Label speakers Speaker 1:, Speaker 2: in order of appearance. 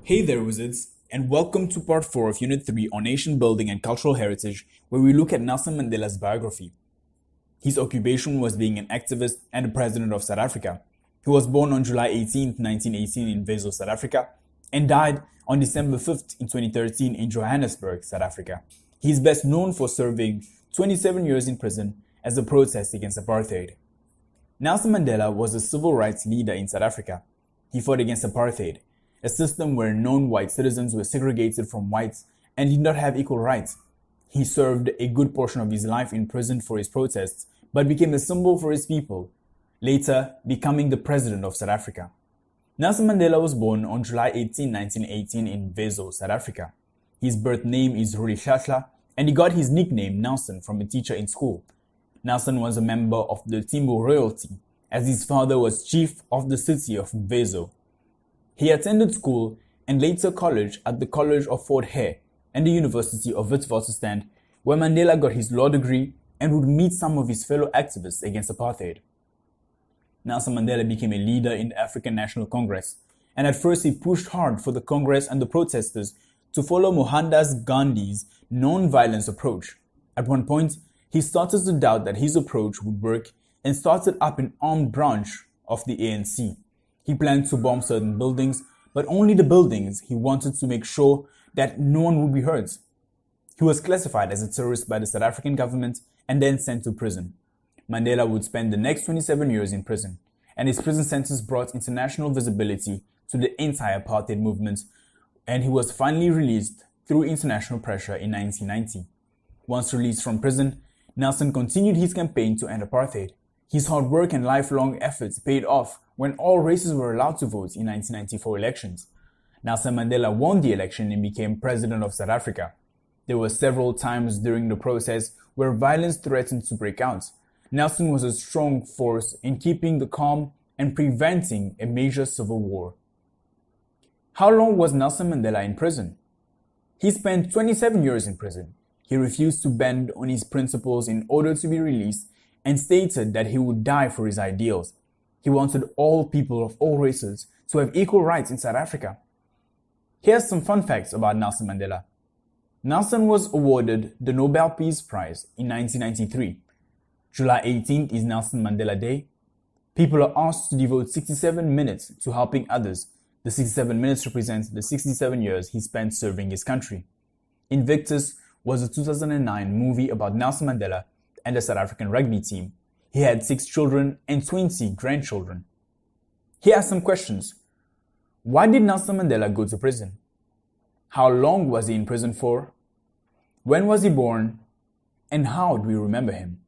Speaker 1: Hey there, wizards, and welcome to part 4 of Unit 3 on Nation Building and Cultural Heritage, where we look at Nelson Mandela's biography. His occupation was being an activist and the president of South Africa. He was born on July 18, 1918 in Wesel, South Africa, and died on December 5th in 2013 in Johannesburg, South Africa. He is best known for serving 27 years in prison as a protest against apartheid. Nelson Mandela was a civil rights leader in South Africa. He fought against apartheid, a system where non-white citizens were segregated from whites and did not have equal rights. He served a good portion of his life in prison for his protests, but became a symbol for his people, later becoming the president of South Africa. Nelson Mandela was born on July 18, 1918 in Wesel, South Africa. His birth name is Rolihlahla, and he got his nickname Nelson from a teacher in school. Nelson was a member of the Timbo royalty, as his father was chief of the city of Wesel. He attended school and later college at the College of Fort Hare and the University of Witwatersrand, where Mandela got his law degree and would meet some of his fellow activists against apartheid. Nelson Mandela became a leader in the African National Congress, and at first he pushed hard for the Congress and the protesters to follow Mohandas Gandhi's non-violence approach. At one point, he started to doubt that his approach would work and started up an armed branch of the ANC. He planned to bomb certain buildings, but only the buildings. He wanted to make sure that no one would be hurt. He was classified as a terrorist by the South African government and then sent to prison. Mandela would spend the next 27 years in prison, and his prison sentence brought international visibility to the anti-apartheid movement, and he was finally released through international pressure in 1990. Once released from prison, Nelson continued his campaign to end apartheid. His hard work and lifelong efforts paid off when all races were allowed to vote in 1994 elections. Nelson Mandela won the election and became president of South Africa. There were several times during the process where violence threatened to break out. Nelson was a strong force in keeping the calm and preventing a major civil war. How long was Nelson Mandela in prison? He spent 27 years in prison. He refused to bend on his principles in order to be released and stated that he would die for his ideals. He wanted all people of all races to have equal rights in South Africa. Here's some fun facts about Nelson Mandela. Nelson was awarded the Nobel Peace Prize in 1993. July 18th is Nelson Mandela Day. People are asked to devote 67 minutes to helping others. The 67 minutes represent the 67 years he spent serving his country. Invictus was a 2009 movie about Nelson Mandela and the South African rugby team. He had 6 children and 20 grandchildren. Here are some questions. Why did Nelson Mandela go to prison? How long was he in prison for? When was he born? And how do we remember him?